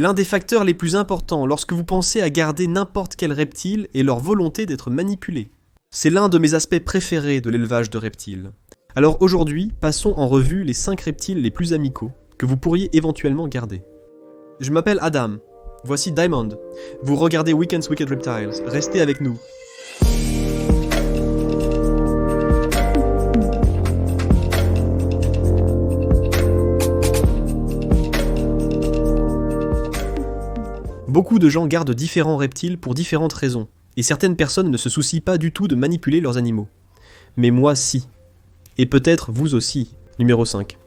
L'un des facteurs les plus importants lorsque vous pensez à garder n'importe quel reptile est leur volonté d'être manipulé. C'est l'un de mes aspects préférés de l'élevage de reptiles. Alors aujourd'hui, passons en revue les 5 reptiles les plus amicaux que vous pourriez éventuellement garder. Je m'appelle Adam, voici Diamond. Vous regardez Weekend's Wicked Reptiles, restez avec nous. Beaucoup de gens gardent différents reptiles pour différentes raisons, et certaines personnes ne se soucient pas du tout de manipuler leurs animaux. Mais moi si. Et peut-être vous aussi. Numéro 5.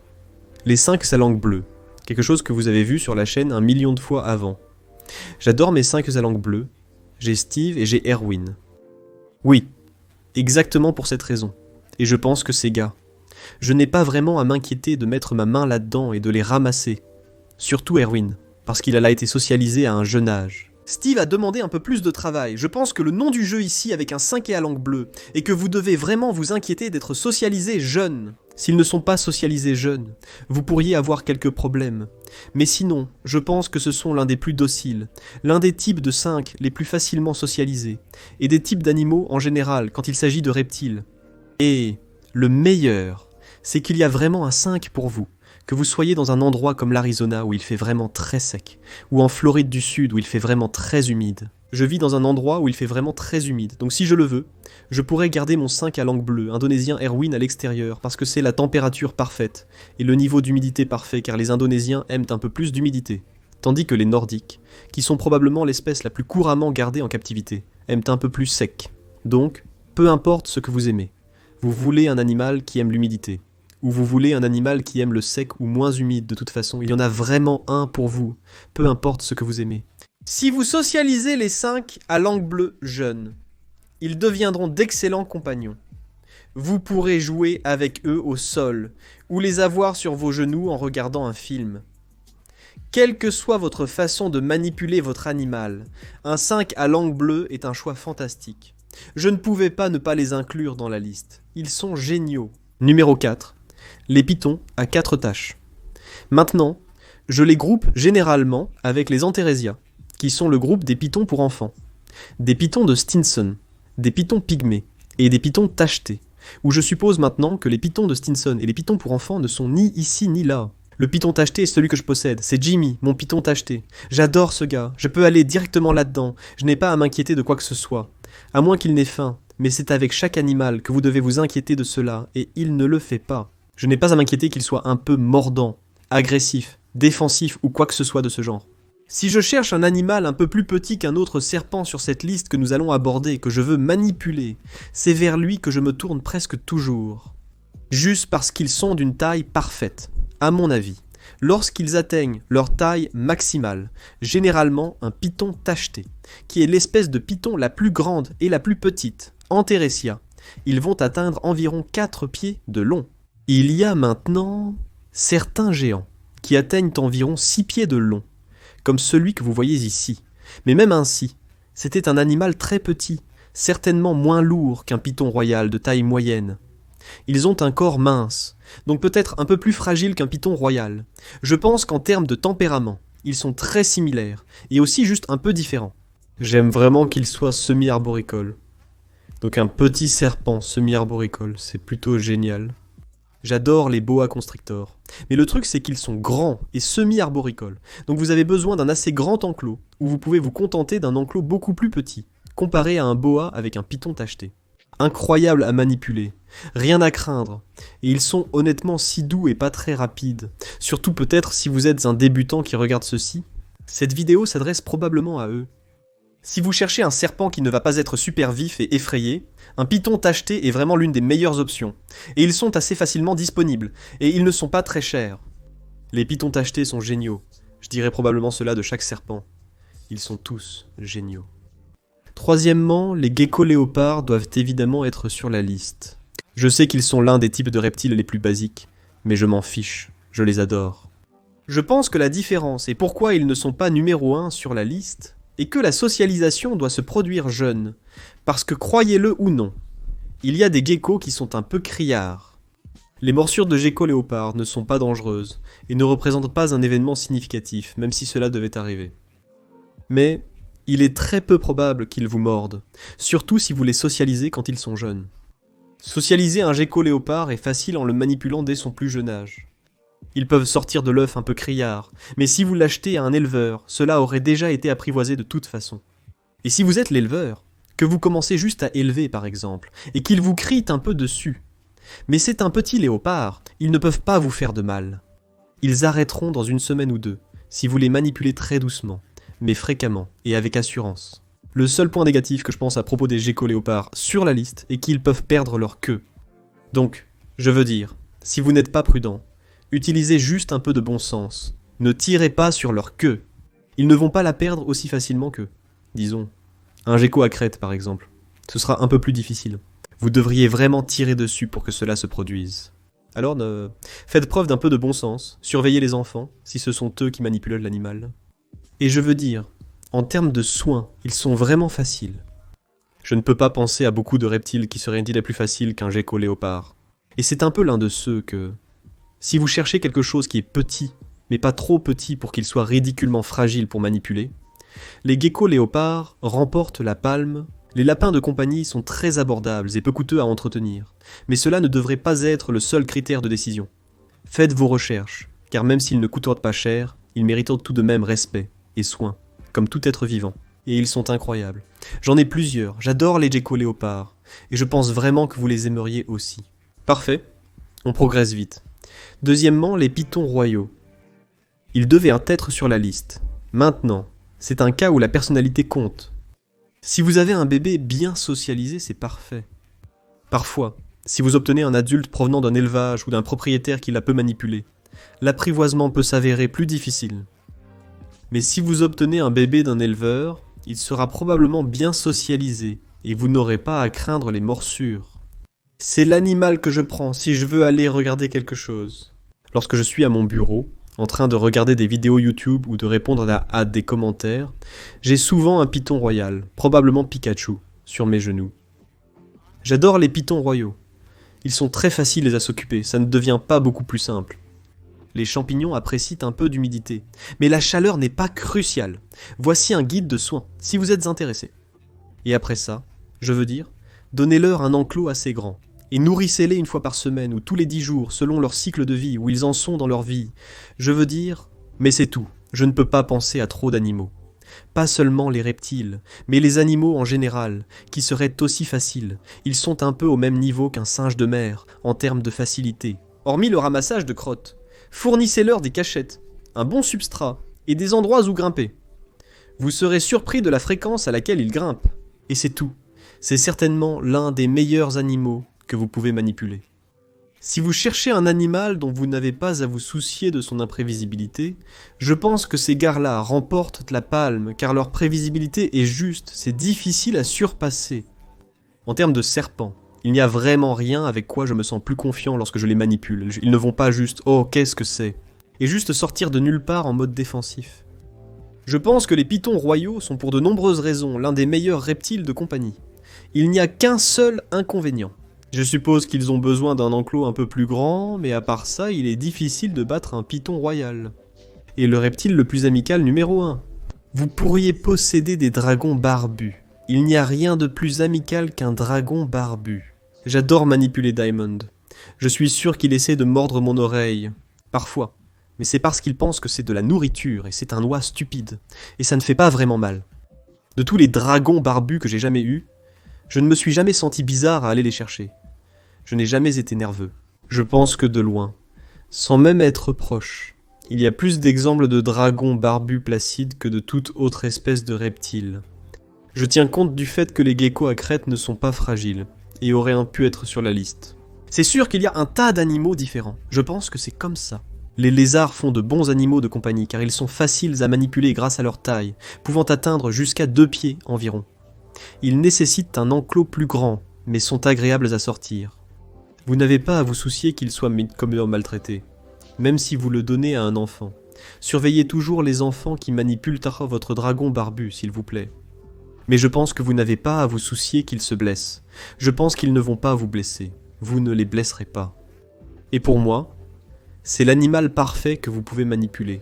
Les 5 salangues bleues. Quelque chose que vous avez vu sur la chaîne 1 million de fois avant. J'adore mes 5 salangues bleues. J'ai Steve et j'ai Erwin. Oui, exactement pour cette raison. Et je pense que c'est gars. Je n'ai pas vraiment à m'inquiéter de mettre ma main là-dedans et de les ramasser. Surtout Erwin, parce qu'il a été socialisé à un jeune âge. Steve a demandé un peu plus de travail. Je pense que le nom du jeu ici avec un 5 et à langue bleue est que vous devez vraiment vous inquiéter d'être socialisé jeune. S'ils ne sont pas socialisés jeunes, vous pourriez avoir quelques problèmes. Mais sinon, je pense que ce sont l'un des plus dociles, l'un des types de 5 les plus facilement socialisés, et des types d'animaux en général quand il s'agit de reptiles. Et le meilleur, c'est qu'il y a vraiment un 5 pour vous. Que vous soyez dans un endroit comme l'Arizona où il fait vraiment très sec, ou en Floride du Sud où il fait vraiment très humide. Je vis dans un endroit où il fait vraiment très humide, donc si je le veux, je pourrais garder mon 5 à langue bleue, indonésien Erwin à l'extérieur, parce que c'est la température parfaite, et le niveau d'humidité parfait, car les Indonésiens aiment un peu plus d'humidité. Tandis que les Nordiques, qui sont probablement l'espèce la plus couramment gardée en captivité, aiment un peu plus sec. Donc, peu importe ce que vous aimez, vous voulez un animal qui aime l'humidité. Ou vous voulez un animal qui aime le sec ou moins humide, de toute façon, il y en a vraiment un pour vous, peu importe ce que vous aimez. Si vous socialisez les 5 à langue bleue jeunes, ils deviendront d'excellents compagnons. Vous pourrez jouer avec eux au sol, ou les avoir sur vos genoux en regardant un film. Quelle que soit votre façon de manipuler votre animal, un 5 à langue bleue est un choix fantastique. Je ne pouvais pas ne pas les inclure dans la liste. Ils sont géniaux. Numéro 4. Les pitons à 4 taches. Maintenant, je les groupe généralement avec les Antheresia, qui sont le groupe des pitons pour enfants. Des pitons de Stinson, des pitons pygmées et des pitons tachetés, où je suppose maintenant que les pitons de Stinson et les pitons pour enfants ne sont ni ici ni là. Le piton tacheté est celui que je possède, c'est Jimmy, mon piton tacheté. J'adore ce gars, je peux aller directement là-dedans, je n'ai pas à m'inquiéter de quoi que ce soit. À moins qu'il n'ait faim, mais c'est avec chaque animal que vous devez vous inquiéter de cela, et il ne le fait pas. Je n'ai pas à m'inquiéter qu'il soit un peu mordant, agressif, défensif ou quoi que ce soit de ce genre. Si je cherche un animal un peu plus petit qu'un autre serpent sur cette liste que nous allons aborder, que je veux manipuler, c'est vers lui que je me tourne presque toujours. Juste parce qu'ils sont d'une taille parfaite, à mon avis. Lorsqu'ils atteignent leur taille maximale, généralement un python tacheté, qui est l'espèce de python la plus grande et la plus petite, Antheresia, ils vont atteindre environ 4 pieds de long. Il y a maintenant certains géants qui atteignent environ 6 pieds de long, comme celui que vous voyez ici. Mais même ainsi, c'était un animal très petit, certainement moins lourd qu'un python royal de taille moyenne. Ils ont un corps mince, donc peut-être un peu plus fragile qu'un python royal. Je pense qu'en termes de tempérament, ils sont très similaires, et aussi juste un peu différents. J'aime vraiment qu'ils soient semi-arboricoles. Donc un petit serpent semi-arboricole, c'est plutôt génial. J'adore les boa constrictors. Mais le truc c'est qu'ils sont grands et semi-arboricoles. Donc vous avez besoin d'un assez grand enclos, où vous pouvez vous contenter d'un enclos beaucoup plus petit, comparé à un boa avec un python tacheté. Incroyable à manipuler, rien à craindre, et ils sont honnêtement si doux et pas très rapides. Surtout peut-être si vous êtes un débutant qui regarde ceci. Cette vidéo s'adresse probablement à eux. Si vous cherchez un serpent qui ne va pas être super vif et effrayé, un python tacheté est vraiment l'une des meilleures options, et ils sont assez facilement disponibles, et ils ne sont pas très chers. Les pythons tachetés sont géniaux, je dirais probablement cela de chaque serpent. Ils sont tous géniaux. Troisièmement, les geckos léopards doivent évidemment être sur la liste. Je sais qu'ils sont l'un des types de reptiles les plus basiques, mais je m'en fiche, je les adore. Je pense que la différence et pourquoi ils ne sont pas numéro 1 sur la liste est que la socialisation doit se produire jeune, parce que croyez-le ou non, il y a des geckos qui sont un peu criards. Les morsures de gecko léopard ne sont pas dangereuses et ne représentent pas un événement significatif, même si cela devait arriver. Mais il est très peu probable qu'ils vous mordent, surtout si vous les socialisez quand ils sont jeunes. Socialiser un gecko léopard est facile en le manipulant dès son plus jeune âge. Ils peuvent sortir de l'œuf un peu criards, mais si vous l'achetez à un éleveur, cela aurait déjà été apprivoisé de toute façon. Et si vous êtes l'éleveur, que vous commencez juste à élever par exemple, et qu'il vous crie un peu dessus, mais c'est un petit léopard, ils ne peuvent pas vous faire de mal. Ils arrêteront dans une semaine ou deux, si vous les manipulez très doucement, mais fréquemment et avec assurance. Le seul point négatif que je pense à propos des geckos léopards sur la liste est qu'ils peuvent perdre leur queue. Donc, je veux dire, si vous n'êtes pas prudent, utilisez juste un peu de bon sens. Ne tirez pas sur leur queue. Ils ne vont pas la perdre aussi facilement que, disons, un gecko à crête par exemple. Ce sera un peu plus difficile. Vous devriez vraiment tirer dessus pour que cela se produise. Alors, faites preuve d'un peu de bon sens, surveillez les enfants, si ce sont eux qui manipulent l'animal. Et je veux dire, en termes de soins, ils sont vraiment faciles. Je ne peux pas penser à beaucoup de reptiles qui seraient une plus faciles qu'un gecko léopard. Et c'est un peu l'un de ceux que, si vous cherchez quelque chose qui est petit, mais pas trop petit pour qu'il soit ridiculement fragile pour manipuler, les geckos léopards remportent la palme. Les lapins de compagnie sont très abordables et peu coûteux à entretenir, mais cela ne devrait pas être le seul critère de décision. Faites vos recherches, car même s'ils ne coûtent pas cher, ils méritent tout de même respect et soin, comme tout être vivant. Et ils sont incroyables. J'en ai plusieurs, j'adore les geckos léopards, et je pense vraiment que vous les aimeriez aussi. Parfait, on progresse vite. Deuxièmement, les pitons royaux. Ils devaient être sur la liste. Maintenant, c'est un cas où la personnalité compte. Si vous avez un bébé bien socialisé, c'est parfait. Parfois, si vous obtenez un adulte provenant d'un élevage ou d'un propriétaire qui la peut manipuler, l'apprivoisement peut s'avérer plus difficile. Mais si vous obtenez un bébé d'un éleveur, il sera probablement bien socialisé et vous n'aurez pas à craindre les morsures. C'est l'animal que je prends si je veux aller regarder quelque chose. Lorsque je suis à mon bureau, en train de regarder des vidéos YouTube ou de répondre à des commentaires, j'ai souvent un python royal, probablement Pikachu, sur mes genoux. J'adore les pythons royaux. Ils sont très faciles à s'occuper, ça ne devient pas beaucoup plus simple. Les champignons apprécient un peu d'humidité, mais la chaleur n'est pas cruciale. Voici un guide de soins, si vous êtes intéressé. Et après ça, je veux dire, donnez-leur un enclos assez grand, et nourrissez-les une fois par semaine ou tous les 10 jours, selon leur cycle de vie, où ils en sont dans leur vie. Je veux dire, mais c'est tout, je ne peux pas penser à trop d'animaux. Pas seulement les reptiles, mais les animaux en général, qui seraient aussi faciles. Ils sont un peu au même niveau qu'un singe de mer, en termes de facilité. Hormis le ramassage de crottes. Fournissez-leur des cachettes, un bon substrat et des endroits où grimper. Vous serez surpris de la fréquence à laquelle ils grimpent. Et c'est tout. C'est certainement l'un des meilleurs animaux que vous pouvez manipuler. Si vous cherchez un animal dont vous n'avez pas à vous soucier de son imprévisibilité, je pense que ces gars-là remportent la palme car leur prévisibilité est juste, c'est difficile à surpasser. En termes de serpents, il n'y a vraiment rien avec quoi je me sens plus confiant lorsque je les manipule. Ils ne vont pas juste « Oh, qu'est-ce que c'est ?» et juste sortir de nulle part en mode défensif. Je pense que les pythons royaux sont pour de nombreuses raisons l'un des meilleurs reptiles de compagnie. Il n'y a qu'un seul inconvénient. Je suppose qu'ils ont besoin d'un enclos un peu plus grand, mais à part ça, il est difficile de battre un python royal. Et le reptile le plus amical numéro 1. Vous pourriez posséder des dragons barbus. Il n'y a rien de plus amical qu'un dragon barbu. J'adore manipuler Diamond. Je suis sûr qu'il essaie de mordre mon oreille. Parfois. Mais c'est parce qu'il pense que c'est de la nourriture et c'est un oie stupide. Et ça ne fait pas vraiment mal. De tous les dragons barbus que j'ai jamais eus, je ne me suis jamais senti bizarre à aller les chercher. Je n'ai jamais été nerveux. Je pense que de loin, sans même être proche, il y a plus d'exemples de dragons barbus placides que de toute autre espèce de reptile. Je tiens compte du fait que les geckos à crête ne sont pas fragiles, et auraient pu être sur la liste. C'est sûr qu'il y a un tas d'animaux différents, je pense que c'est comme ça. Les lézards font de bons animaux de compagnie car ils sont faciles à manipuler grâce à leur taille, pouvant atteindre jusqu'à 2 pieds environ. Ils nécessitent un enclos plus grand, mais sont agréables à sortir. Vous n'avez pas à vous soucier qu'ils soient comme maltraités, même si vous le donnez à un enfant. Surveillez toujours les enfants qui manipulent votre dragon barbu, s'il vous plaît. Mais je pense que vous n'avez pas à vous soucier qu'ils se blessent. Je pense qu'ils ne vont pas vous blesser. Vous ne les blesserez pas. Et pour moi, c'est l'animal parfait que vous pouvez manipuler.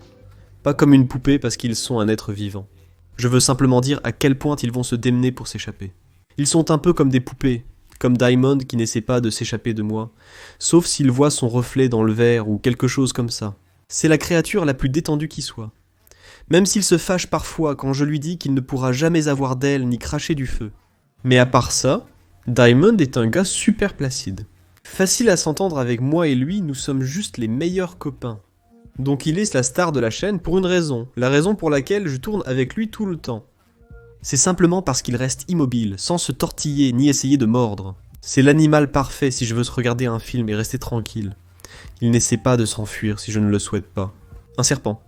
Pas comme une poupée parce qu'ils sont un être vivant. Je veux simplement dire à quel point ils vont se démener pour s'échapper. Ils sont un peu comme des poupées, comme Diamond qui n'essaie pas de s'échapper de moi, sauf s'il voit son reflet dans le verre ou quelque chose comme ça. C'est la créature la plus détendue qui soit. Même s'il se fâche parfois quand je lui dis qu'il ne pourra jamais avoir d'aile ni cracher du feu. Mais à part ça, Diamond est un gars super placide. Facile à s'entendre avec moi et lui, nous sommes juste les meilleurs copains. Donc il est la star de la chaîne pour une raison, la raison pour laquelle je tourne avec lui tout le temps. C'est simplement parce qu'il reste immobile, sans se tortiller ni essayer de mordre. C'est l'animal parfait si je veux se regarder un film et rester tranquille. Il n'essaie pas de s'enfuir si je ne le souhaite pas. Un serpent.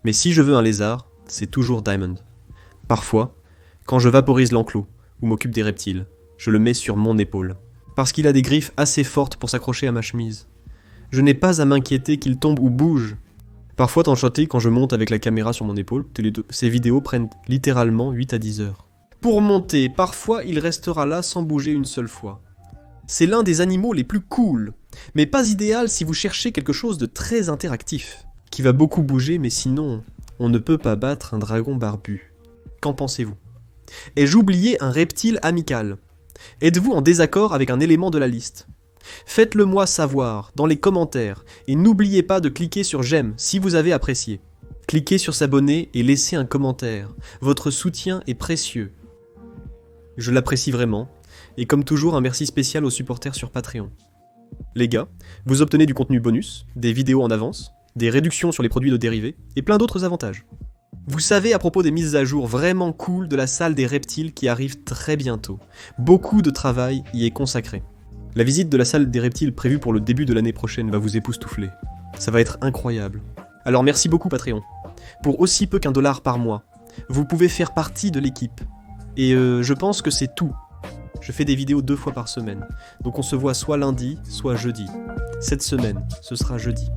Mais si je veux un lézard, c'est toujours Diamond. Parfois, quand je vaporise l'enclos, ou m'occupe des reptiles, je le mets sur mon épaule. Parce qu'il a des griffes assez fortes pour s'accrocher à ma chemise. Je n'ai pas à m'inquiéter qu'il tombe ou bouge. Parfois, t'enchanté, quand je monte avec la caméra sur mon épaule, ces vidéos prennent littéralement 8 à 10 heures. Pour monter, parfois il restera là sans bouger une seule fois. C'est l'un des animaux les plus cool, mais pas idéal si vous cherchez quelque chose de très interactif, qui va beaucoup bouger, mais sinon, on ne peut pas battre un dragon barbu. Qu'en pensez-vous? Ai-je oublié un reptile amical? Êtes-vous en désaccord avec un élément de la liste? Faites-le moi savoir dans les commentaires et n'oubliez pas de cliquer sur j'aime si vous avez apprécié. Cliquez sur s'abonner et laissez un commentaire. Votre soutien est précieux. Je l'apprécie vraiment. Et comme toujours, un merci spécial aux supporters sur Patreon. Les gars, vous obtenez du contenu bonus, des vidéos en avance, des réductions sur les produits de dérivés et plein d'autres avantages. Vous savez à propos des mises à jour vraiment cool de la salle des reptiles qui arrive très bientôt. Beaucoup de travail y est consacré. La visite de la salle des reptiles prévue pour le début de l'année prochaine va vous époustoufler. Ça va être incroyable. Alors merci beaucoup Patreon. Pour aussi peu qu'1 $ par mois, vous pouvez faire partie de l'équipe. Et je pense que c'est tout. Je fais des vidéos 2 fois par semaine. Donc on se voit soit lundi, soit jeudi. Cette semaine, ce sera jeudi.